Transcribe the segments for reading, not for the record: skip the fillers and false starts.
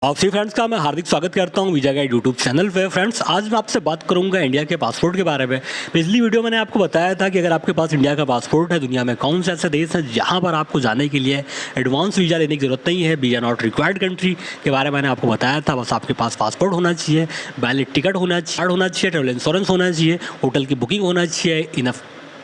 आप सभी फ्रेंड्स का मैं हार्दिक स्वागत करता हूं वीजा गाइड यूट्यूब चैनल पे। फ्रेंड्स, आज मैं आपसे बात करूंगा इंडिया के पासपोर्ट के बारे में। पिछली वीडियो मैंने आपको बताया था कि अगर आपके पास इंडिया का पासपोर्ट है, दुनिया में कौन से ऐसे देश हैं जहां पर आपको जाने के लिए एडवांस वीज़ा लेने की ज़रूरत नहीं है, वीज़ा नॉट रिक्वायर्ड कंट्री के बारे में मैंने आपको बताया था। बस आपके पास पासपोर्ट होना चाहिए, वैलिड टिकट होना चाहिए, कार्ड होना चाहिए, ट्रेवल इंश्योरेंस होना चाहिए, होटल की बुकिंग होना चाहिए, इनफ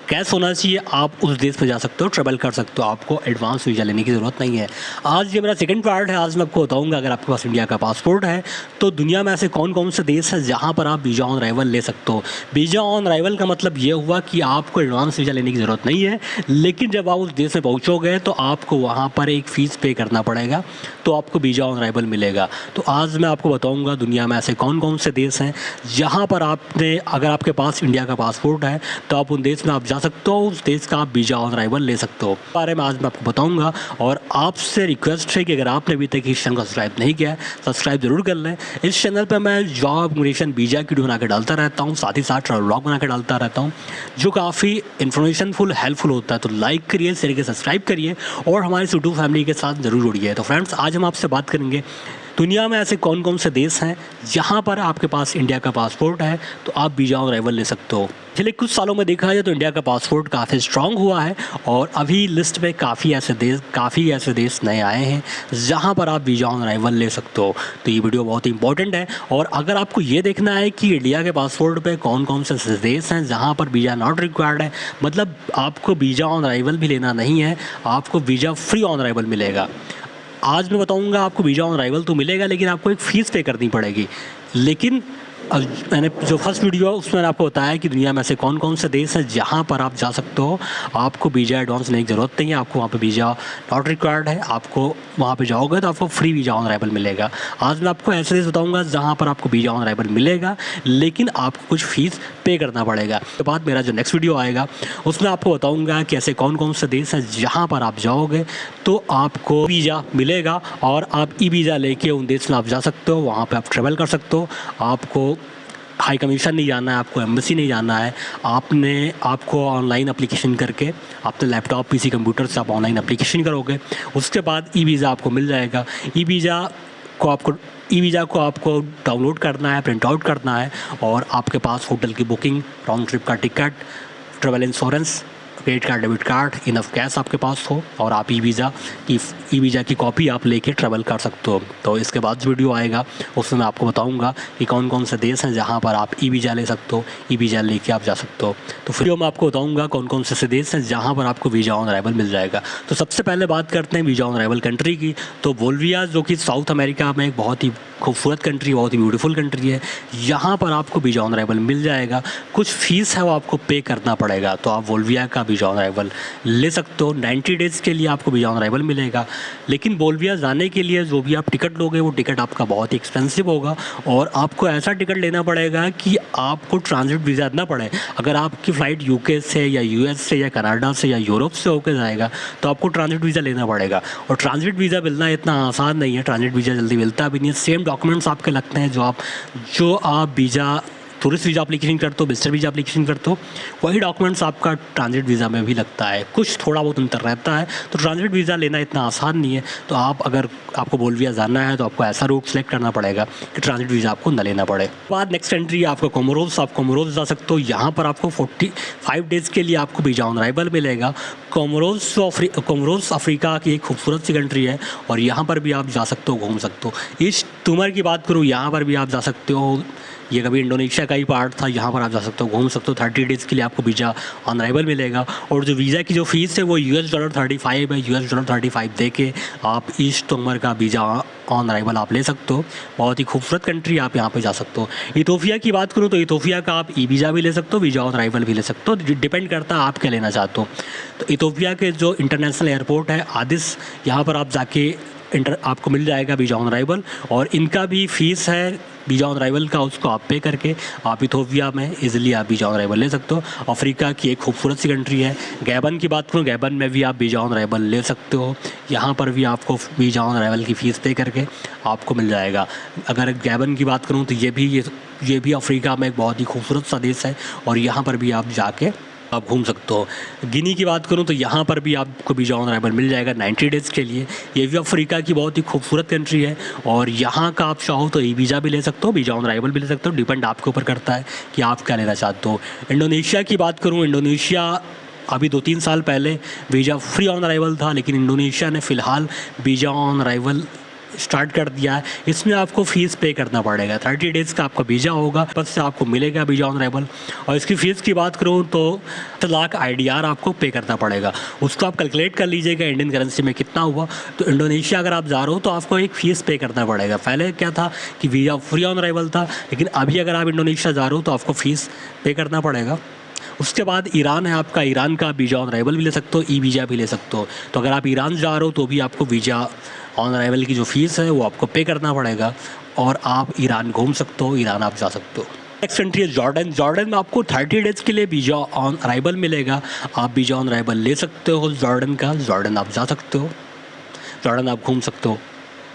कैश होना चाहिए, आप उस देश में जा सकते हो, ट्रैवल कर सकते हो, आपको एडवांस वीज़ा लेने की ज़रूरत नहीं है। आज ये मेरा सेकंड पार्ट है। आज मैं आपको बताऊंगा अगर आपके पास इंडिया का पासपोर्ट है तो दुनिया में ऐसे कौन कौन से देश हैं जहां पर आप वीज़ा ऑन अराइवल ले सकते हो। वीज़ा ऑन अराइवल का मतलब ये हुआ कि आपको एडवांस वीज़ा लेने की ज़रूरत नहीं है, लेकिन जब आप उस देश में पहुँचोगे तो आपको वहाँ पर एक फ़ीस पे करना पड़ेगा, तो आपको वीज़ा ऑन अराइवल मिलेगा। तो आज मैं आपको बताऊँगा दुनिया में ऐसे कौन कौन से देश हैं जहाँ पर आपने, अगर आपके पास इंडिया का पासपोर्ट है तो आप उन देश में आप जा सकते हो, उस देश का आप वीज़ा ऑन अराइवल ले सकते हो। इस बारे में आज मैं आपको बताऊंगा और आपसे रिक्वेस्ट है कि अगर आपने अभी तक इस चैनल को सब्सक्राइब नहीं किया है, सब्सक्राइब जरूर कर लें। इस चैनल पर मैं जॉब, इमिग्रेशन, वीज़ा की वीडियो बना के डालता रहता हूँ, साथ ही साथ ट्रैवल व्लॉग बना के डालता रहता हूँ जो काफ़ी इन्फॉर्मेशनफुल, हेल्पफुल होता है। तो लाइक करिए, शेयर करिए, सब्सक्राइब करिए और हमारी यूट्यूब फैमिली के साथ ज़रूर जुड़िए। तो फ्रेंड्स, आज हम आपसे बात करेंगे दुनिया में ऐसे कौन कौन से देश हैं जहां पर आपके पास इंडिया का पासपोर्ट है तो आप वीज़ा ऑन अराइवल ले सकते हो। पिछले कुछ सालों में देखा जाए तो इंडिया का पासपोर्ट काफ़ी स्ट्रांग हुआ है और अभी लिस्ट में काफ़ी ऐसे देश नए आए हैं जहां पर आप वीज़ा ऑन अराइवल ले सकते हो। तो ये वीडियो बहुत ही इंपॉर्टेंट है और अगर आपको ये देखना है कि इंडिया के पासपोर्ट पे कौन कौन से ऐसे देश हैं जहाँ पर वीज़ा नॉट रिक्वायर्ड है, मतलब आपको वीज़ा ऑन अराइवल भी लेना नहीं है, आपको वीज़ा फ्री ऑन अराइवल मिलेगा। आज मैं बताऊंगा आपको वीज़ा ऑन अराइवल तो मिलेगा, लेकिन आपको एक फ़ीस पे करनी पड़ेगी। लेकिन मैंने जो फर्स्ट वीडियो है उसमें मैंने आपको बताया कि दुनिया में ऐसे कौन कौन से देश हैं जहां पर आप जा सकते हो, आपको वीज़ा एडवांस लेने की ज़रूरत नहीं है, आपको वहाँ पे वीज़ा नॉट रिक्वायर्ड है, आपको वहाँ पे जाओगे तो आपको फ्री वीज़ा ऑन अराइवल मिलेगा। आज मैं आपको ऐसे देश बताऊँगा जहाँ पर आपको वीज़ा ऑन अराइवल मिलेगा, लेकिन आपको कुछ फ़ीस पे करना पड़ेगा। उसके बाद मेरा जो नेक्स्ट वीडियो आएगा उसमें आपको बताऊँगा कि ऐसे कौन कौन से देश हैं जहाँ पर आप जाओगे तो आपको वीज़ा मिलेगा और आप ई वीज़ा लेके उन देश में आप जा सकते हो, वहाँ पे आप ट्रैवल कर सकते हो। आपको हाई कमीशन नहीं जाना है, आपको एम्बेसी नहीं जाना है, आपको ऑनलाइन एप्लीकेशन करके अपने लैपटॉप, पीसी, कंप्यूटर से आप ऑनलाइन एप्लीकेशन करोगे, उसके बाद ई वीज़ा आपको मिल जाएगा। ई वीज़ा को आपको डाउनलोड करना है, प्रिंट आउट करना है और आपके पास होटल की बुकिंग, राउंड ट्रिप का ticket, travel insurance, credit card, debit card, enough cash आपके पास हो और आप ई वीज़ा की कॉपी आप लेके ट्रैवल कर सकते हो। तो इसके बाद जो वीडियो आएगा उसमें मैं आपको बताऊंगा कि कौन कौन से देश हैं जहां पर आप ई वीज़ा ले सकते हो, ई वीज़ा लेके आप जा सकते हो। तो फिर मैं आपको बताऊंगा कौन कौन से देश हैं जहां पर आपको वीज़ा ऑन अराइवल मिल जाएगा। तो सबसे पहले बात करते हैं वीज़ा ऑन अराइवल कंट्री की। तो बोल्विया, जो कि साउथ अमेरिका में एक बहुत ही खूबसूरत कंट्री, बहुत ही ब्यूटीफुल कंट्री है, यहाँ पर आपको वीज़ा ऑन अराइवल मिल जाएगा। कुछ फ़ीस है वो आपको पे करना पड़ेगा, तो आप बोल्विया का वीज़ा ऑन अराइवल ले सकते हो। 90 डेज़ के लिए आपको वीज़ा ऑन अराइवल मिलेगा। लेकिन बोल्विया जाने के लिए जो भी आप टिकट लोगे वो टिकट आपका बहुत ही एक्सपेंसिव होगा और आपको ऐसा टिकट लेना पड़ेगा कि आपको ट्रांजिट वीज़ा ना पड़े। अगर आपकी फ़्लाइट यूके से या यूएस से या कनाडा से या यूरोप से होकर जाएगा तो आपको ट्रांजिट वीज़ा लेना पड़ेगा और ट्रांजिट वीज़ा मिलना इतना आसान नहीं है, ट्रांजिट वीज़ा जल्दी मिलता भी नहीं है। सेम डॉक्यूमेंट्स आपके लगते हैं जो आप वीज़ा, टूरिस्ट वीज़ा एप्लीकेशन करते हो, विजिटर वीज़ा एप्लीकेशन करते हो, वही डॉक्यूमेंट्स आपका ट्रांजिट वीज़ा में भी लगता है। कुछ थोड़ा बहुत अंतर रहता है, तो ट्रांजिट वीज़ा लेना इतना आसान नहीं है। तो अगर आपको बोल्विया जाना है तो आपको ऐसा रूट सेलेक्ट करना पड़ेगा कि ट्रांजिट वीज़ा आपको न लेना पड़े। बाद नेक्स्ट कंट्री आपको कोमोरोस, आप कोमोरोस जा सकते हो। यहाँ पर आपको 45 डेज़ के लिए आपको वीज़ा ऑन अराइवल मिलेगा। कोमोरोस अफ्रीका की एक खूबसूरत सी कंट्री है और यहाँ पर भी आप जा सकते हो, घूम सकते हो। ईस्ट तिमोर की बात करूँ, यहाँ पर भी आप जा सकते हो, ये कभी इंडोनेशिया का ही पार्ट था, यहाँ पर आप जा सकते हो, घूम सकते हो। 30 डेज़ के लिए आपको वीज़ा ऑन अराइवल मिलेगा और जो वीज़ा की जो फ़ीस है वो $35 है। $35 दे के आप ईस्ट तिमोर का वीज़ा ऑन अराइवल आप ले सकते हो। बहुत ही खूबसूरत कंट्री, आप यहाँ पे जा सकते हो। इथोपिया की बात करूँ तो इथोपिया का आप ई वीज़ा भी ले सकते हो, वीज़ा ऑन अराइवल भी ले सकते हो, डिपेंड करता है आप क्या लेना चाहते हो। तो इथोपिया के जो इंटरनेशनल एयरपोर्ट है आदिस, यहाँ पर आप जाके आपको मिल जाएगा वीज़ा ऑन अराइवल और इनका भी फ़ीस है वीज़ा ऑन अराइवल का, उसको आप पे करके आप इथोपिया में इजीली आप वीज़ा ऑन अराइवल ले सकते हो। अफ्रीका की एक खूबसूरत सी कंट्री है। गैबन की बात करूँ, गैबन में भी आप वीज़ा ऑन अराइवल ले सकते हो। यहाँ पर भी आपको वीज़ा ऑन अराइवल की फ़ीस पे करके आपको मिल जाएगा। अगर गैबन की बात करूँ तो ये भी अफ्रीका में एक बहुत ही खूबसूरत सा देश है और यहाँ पर भी आप जाके आप घूम सकते हो। गिनी की बात करूं तो यहाँ पर भी आपको वीज़ा ऑन अराइवल मिल जाएगा 90 डेज़ के लिए। ये भी अफ्रीका की बहुत ही खूबसूरत कंट्री है और यहाँ का आप चाहो तो ई वीज़ा भी ले सकते हो, वीज़ा ऑन अराइवल भी ले सकते हो, डिपेंड आपके ऊपर करता है कि आप क्या लेना चाहते हो। इंडोनेशिया की बात करूँ, इंडोनेशिया अभी 2-3 साल पहले वीज़ा फ्री ऑन अराइवल था, लेकिन इंडोनेशिया ने फ़िलहाल वीज़ा ऑन अराइवल स्टार्ट कर दिया है। इसमें आपको फ़ीस पे करना पड़ेगा। 30 डेज़ का आपका वीज़ा होगा, बस से आपको मिलेगा वीज़ा ऑन अराइवल। और इसकी फ़ीस की बात करूँ तो 1 लाख IDR आपको पे करना पड़ेगा। उसको आप कैलकुलेट कर लीजिएगा इंडियन करेंसी में कितना हुआ। तो इंडोनेशिया अगर आप जा रहे हो तो आपको एक फ़ीस पे करना पड़ेगा। पहले क्या था कि वीज़ा फ्री ऑन अराइवल था, लेकिन अभी अगर आप इंडोनेशिया जा रहे हो तो आपको फ़ीस पे करना पड़ेगा। उसके बाद ईरान है आपका, ईरान का वीज़ा ऑन अराइवल भी ले सकते हो, ई वीज़ा भी ले सकते हो। तो अगर आप ईरान जा रहे हो तो भी आपको वीज़ा ऑन अराइवल की जो फ़ीस है वो आपको पे करना पड़ेगा और आप ईरान घूम सकते हो, ईरान आप जा सकते हो। नेक्स्ट कंट्री है जॉर्डन। जॉर्डन में आपको 30 डेज़ के लिए वीज़ा ऑन अराइवल मिलेगा। आप वीज़ा ऑन अराइवल ले सकते हो जॉर्डन का, जॉर्डन आप जा सकते हो, जॉर्डन आप घूम सकते हो।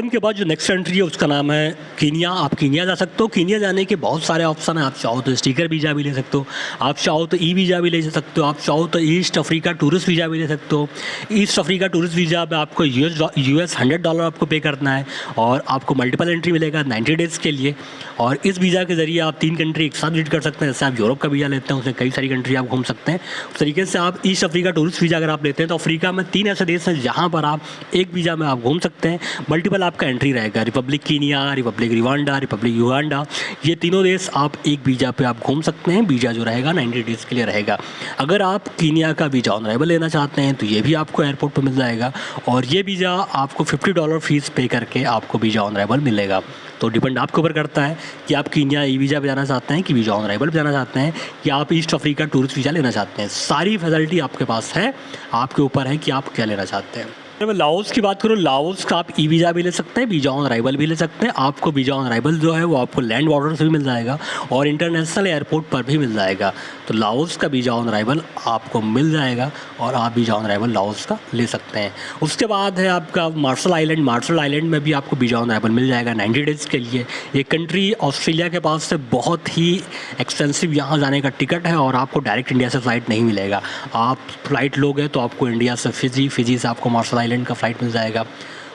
उनके बाद जो नेक्स्ट कंट्री है उसका नाम है कीनिया। आप कीनिया जा सकते हो। कीनिया जाने के बहुत सारे ऑप्शन हैं। आप चाहो तो स्टिकर वीज़ा भी ले सकते हो, आप चाहो तो ई वीज़ा भी ले सकते हो, आप चाहो तो ईस्ट अफ्रीका टूरिस्ट वीज़ा भी ले सकते हो। ईस्ट अफ्रीका टूरिस्ट वीज़ा में आपको US $100 आपको पे करना है और आपको मल्टीपल एंट्री मिलेगा 90 डेज़ के लिए। और इस वीज़ा के ज़रिए आप 3 कंट्री एक साथ विजिट कर सकते हैं। जैसे आप यूरोप का वीज़ा लेते हैं उसमें कई सारी कंट्री आप घूम सकते हैं। उस तरीके से आप ईस्ट अफ्रीका टूरिस्ट वीज़ा अगर आप लेते हैं तो अफ्रीका में 3 ऐसे देश हैं जहाँ पर आप एक वीज़ा में आप घूम सकते हैं। मल्टीपल आपका एंट्री रहेगा। Republic Kenya, republic Rwanda, republic Uganda, ये तीनों देश आप एक वीज़ा पे आप घूम सकते हैं। वीज़ा जो रहेगा 90 डेज़ के लिए रहेगा। अगर आप कीनिया का वीज़ा ऑन अराइवल लेना चाहते हैं तो ये भी आपको एयरपोर्ट पर मिल जाएगा और ये वीज़ा आपको $50 फ़ीस पे करके आपको वीज़ा ऑन अराइवल मिलेगा। तो डिपेंड आपके ऊपर करता है कि आप कीनिया ई वीज़ा पे जाना चाहते हैं कि वीज़ा ऑन अराइवल पे जाना चाहते हैं कि आप ईस्ट अफ्रीका टूरिस्ट वीज़ा लेना चाहते हैं। सारी फैसिलिटी आपके पास है, आपके ऊपर है कि आप क्या लेना चाहते हैं। अगर मैं लाओस की बात करूँ, लाओस का आप ई वीज़ा भी ले सकते हैं, वीज़ा ऑन अराइवल भी ले सकते हैं। आपको वीज़ा ऑन अराइवल जो है वो आपको लैंड बॉर्डर से भी मिल जाएगा और इंटरनेशनल एयरपोर्ट पर भी मिल जाएगा। तो लाओस का वीज़ा ऑन अराइवल आपको मिल जाएगा और आप वीज़ा ऑन अराइवल लाओस का ले सकते हैं। उसके बाद है आपका मार्शल आइलैंड। मार्शल आइलैंड में भी आपको वीज़ा ऑन अराइवल मिल जाएगा 90 डेज़ के लिए। ये कंट्री ऑस्ट्रेलिया के पास से बहुत ही एक्सपेंसिव यहाँ जाने का टिकट है और आपको डायरेक्ट इंडिया से फ़्लाइट नहीं मिलेगा। आप फ़्लाइट लोगे तो आपको इंडिया से फिजी से आपको मार्शल आइलैंड का फ़्लाइट मिल जाएगा।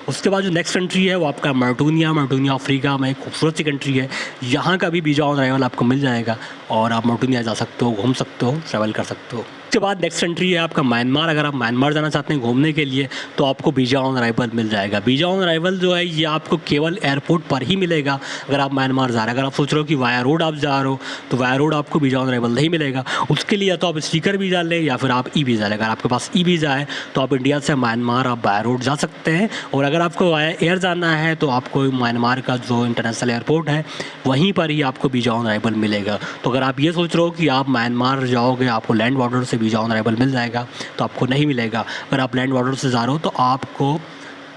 उसके बाद जो नेक्स्ट कंट्री है वो आपका मार्टूनिया अफ्रीका में एक खूबसूरत सी कंट्री है। यहाँ का भी वीज़ा ऑन अराइवल आपको मिल जाएगा और आप मार्टूनिया जा सकते हो, घूम सकते हो, ट्रैवल कर सकते हो। उसके बाद नेक्स्ट कंट्री है आपका म्यांमार। अगर आप म्यांमार जाना चाहते हैं घूमने के लिए तो आपको वीज़ा ऑन अराइवल मिल जाएगा। वीज़ा ऑन अराइवल जो है ये आपको केवल एयरपोर्ट पर ही मिलेगा अगर आप म्यांमार जा रहे हैं। अगर आप सोच रहे हो कि वाया रोड आप जा रहे हो तो वाया रोड आपको वीज़ा ऑन अराइवल नहीं मिलेगा। उसके लिए या तो आप स्टिकर वीज़ा लें या फिर आप ई वीज़ा लें। अगर आपके पास ई वीज़ा है तो आप इंडिया से म्यांमार आप वाया रोड जा सकते हैं और अगर आपको वाया एयर जाना है तो आपको म्यांमार का जो इंटरनेशनल एयरपोर्ट है वहीं पर ही आपको वीज़ा ऑन अराइवल मिलेगा। तो अगर आप ये सोच रहे हो कि आप म्यांमार जाओगे आपको लैंड बॉर्डर से वीज़ा ऑन अराइवल मिल जाएगा तो आपको नहीं मिलेगा। अगर आप लैंड बॉर्डर से जा रहे हो तो आपको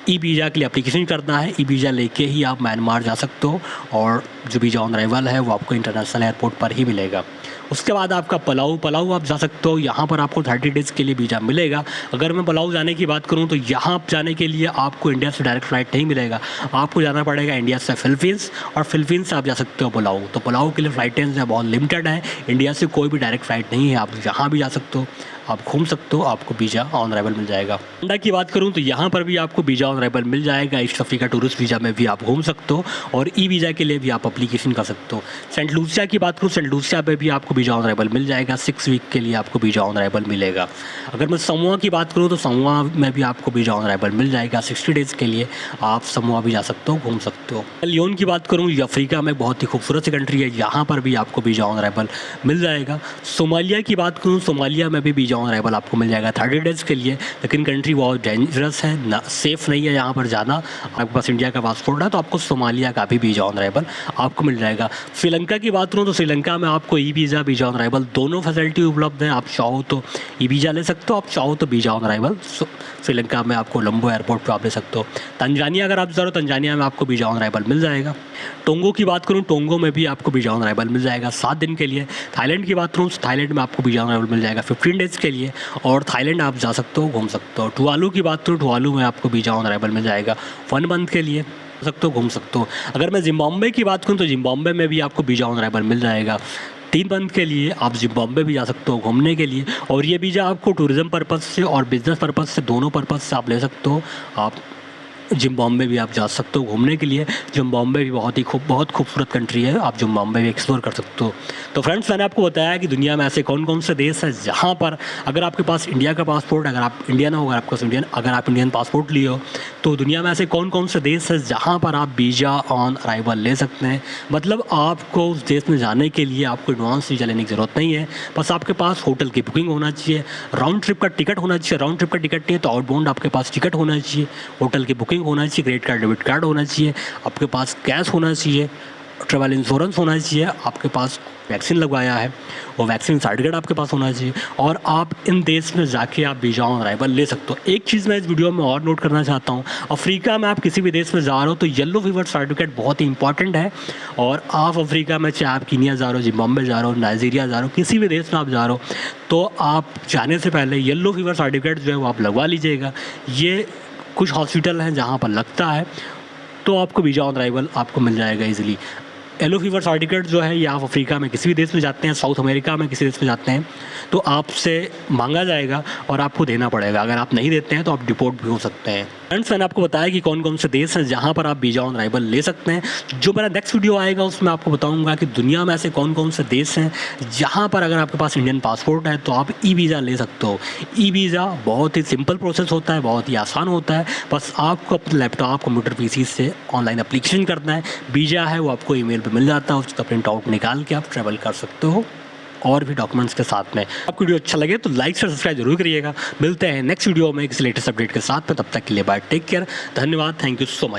ई वीज़ा के लिए एप्लीकेशन करना है। ई वीज़ा लेके ही आप म्यांमार जा सकते हो और जो वीज़ा ऑन अराइवल है वो आपको इंटरनेशनल एयरपोर्ट पर ही मिलेगा। उसके बाद आपका पलाऊ आप जा सकते हो। यहाँ पर आपको 30 डेज़ के लिए वीज़ा मिलेगा। अगर मैं पलाऊ जाने की बात करूँ तो यहाँ जाने के लिए आपको इंडिया से डायरेक्ट फ़्लाइट नहीं मिलेगा। आपको जाना पड़ेगा इंडिया से फ़िलीपींस और फ़िलीपींस से आप जा सकते हो पलाऊ। तो पलाऊ के लिए फ़्लाइटें जो है बहुत लिमिटेड है। इंडिया से कोई भी डायरेक्ट फ़्लाइट नहीं है। आप यहाँ भी जा सकते हो, आप घूम सकते हो, आपको वीज़ा ऑन अराइवल मिल जाएगा। कनाडा की बात करूँ तो यहाँ पर भी आपको वीज़ा ऑन अराइवल मिल जाएगा। ईस्ट अफ्रीका टूरिस्ट वीज़ा में भी आप घूम सकते हो और ई वीज़ा के लिए भी आप एप्लीकेशन कर सकते हो। सेंट लूसिया की बात करूँ, सेंट लूसिया पे भी आपको वीज़ा ऑन अराइवल मिल जाएगा। 6 वीक के लिए आपको वीज़ा ऑन अराइवल मिलेगा। अगर मैं समोआ की बात करूँ तो समोआ में भी आपको वीज़ा ऑन अराइवल मिल जाएगा। 60 डेज़ के लिए आप समोआ भी जा सकते हो, घूम सकते हो। लियोन की बात करूँ, ये अफ्रीका में बहुत ही खूबसूरत सी कंट्री है। यहाँ पर भी आपको वीज़ा ऑन अराइवल मिल जाएगा। सोमालिया की बात करूँ, सोमालिया में भी वीज़ा ऑन अराइवल आपको मिल जाएगा 30 डेज़ के लिए। लेकिन कंट्री बहुत डेंजरस है, ना सेफ़ नहीं है यहाँ पर जाना। आपके पास इंडिया का पासपोर्ट है तो आपको सोमालिया का भी वीज़ा ऑन अराइवल आपको मिल जाएगा। श्रीलंका की बात करूँ तो श्रीलंका में आपको e visa visa on arrival दोनों फैसिलिटी उपलब्ध है। आप चाहो तो ई वीज़ा ले सकते हो, आप चाहो तो वीज़ा ऑन अराइवल श्रीलंका में आपको कोलंबो एयरपोर्ट पर आप ले सकते हो। तंजानिया अगर आप जा रहे हो, तंजानिया में आपको वीज़ा ऑन अराइवल मिल जाएगा। टोंगो की बात करूँ, टोंगो में भी आपको वीज़ा ऑन अराइवल मिल जाएगा 7 दिन के लिए। थाईलैंड की बात करूँ, थाईलैंड में आपको वीज़ा ऑन अराइवल मिल जाएगा 15 डेज़ के लिए और थाईलैंड आप जा सकते हो, घूम सकते हो। टुवालू की बात करूँ, टुवालू में आपको वीज़ा ऑन अराइवल मिल जाएगा 1 मंथ के लिए, सकते हो, घूम सकते हो। अगर मैं जिम्बाब्वे की बात करूँ तो जिम्बाब्वे में भी आपको वीज़ा ऑन अराइवल मिल जाएगा 3 मंथ के लिए आप जिम्बाब्वे भी जा सकते हो घूमने के लिए। और ये वीज़ा आपको टूरिज़्म पर्पज़ से और बिज़नेस पर्पज़ से, दोनों पर्पज़ से आप ले सकते हो। आप जिम्बाब्वे भी आप जा सकते हो घूमने के लिए। जिम्बाब्वे भी बहुत खूबसूरत कंट्री है, आप जिम्बाब्वे भी एक्सप्लोर कर सकते हो। तो फ्रेंड्स, मैंने आपको बताया कि दुनिया में ऐसे कौन कौन से देश हैं जहाँ पर अगर आपके पास इंडिया का पासपोर्ट, अगर आप इंडियन हो, अगर आप इंडियन पासपोर्ट लिए हो, तो दुनिया में ऐसे कौन कौन से देश हैं जहाँ पर आप वीज़ा ऑन अराइवल ले सकते हैं। मतलब आपको उस देश में जाने के लिए आपको एडवांस वीज़ा लेने की ज़रूरत नहीं है, बस आपके पास होटल की बुकिंग होना चाहिए, राउंड ट्रिप का टिकट होना चाहिए। राउंड ट्रिप का टिकट नहीं है तो आउटबाउंड आपके पास टिकट होना चाहिए, होटल की बुकिंग होना चाहिए, क्रेडिट कार्ड डेबिट कार्ड होना चाहिए, आपके पास कैश होना चाहिए, ट्रैवल इंश्योरेंस होना चाहिए, आपके पास वैक्सीन लगवाया है वो वैक्सीन सर्टिफिकेट आपके पास होना चाहिए, और आप इन देश में जाके आप वीज़ा ऑन अराइवल ले सकते हो। एक चीज़ मैं इस वीडियो में और नोट करना चाहता हूँ, अफ्रीका में आप किसी भी देश में जा रहे हो तो येलो फीवर सर्टिफिकेट बहुत ही इंपॉर्टेंट है। और आप अफ्रीका में, चाहे आप कीनिया जा रहे हो, जिम्बाब्वे जा रहे हो, नाइजीरिया जा रहे हो, किसी भी देश में आप जा रहे हो, तो आप जाने से पहले येलो फीवर सर्टिफिकेट जो है वो आप लगवा लीजिएगा। ये कुछ हॉस्पिटल हैं जहाँ पर लगता है, तो आपको वीज़ा ऑन अराइवल आपको मिल जाएगा इजीली। येलो फीवर सर्टिफिकेट जो है ये आप अफ्रीका में किसी भी देश में जाते हैं, साउथ अमेरिका में किसी देश में जाते हैं, तो आपसे मांगा जाएगा और आपको देना पड़ेगा। अगर आप नहीं देते हैं तो आप डिपोर्ट भी हो सकते हैं। फ्रेंड्स, मैंने आपको बताया कि कौन कौन से देश हैं जहाँ पर आप वीज़ा ऑन अराइवल ले सकते हैं। जो मेरा नेक्स्ट वीडियो आएगा उसमें आपको बताऊंगा कि दुनिया में ऐसे कौन कौन से देश हैं जहाँ पर अगर आपके पास इंडियन पासपोर्ट है तो आप ई वीज़ा ले सकते हो। ई वीज़ा बहुत ही सिंपल प्रोसेस होता है, बहुत ही आसान होता है। बस आपको अपने लैपटॉप, कंप्यूटर, पीसी से ऑनलाइन एप्लीकेशन करना है, वीज़ा है वो आपको ईमेल पे मिल जाता है, उसका प्रिंट आउट निकाल के आप ट्रैवल कर सकते हो और भी डॉक्यूमेंट्स के साथ में। आपको वीडियो अच्छा लगे तो लाइक से सब्सक्राइब जरूर करिएगा। मिलते हैं नेक्स्ट वीडियो में किसी लेटेस्ट अपडेट के साथ में, तब तक के लिए बाय, टेक केयर, धन्यवाद, थैंक यू सो मच।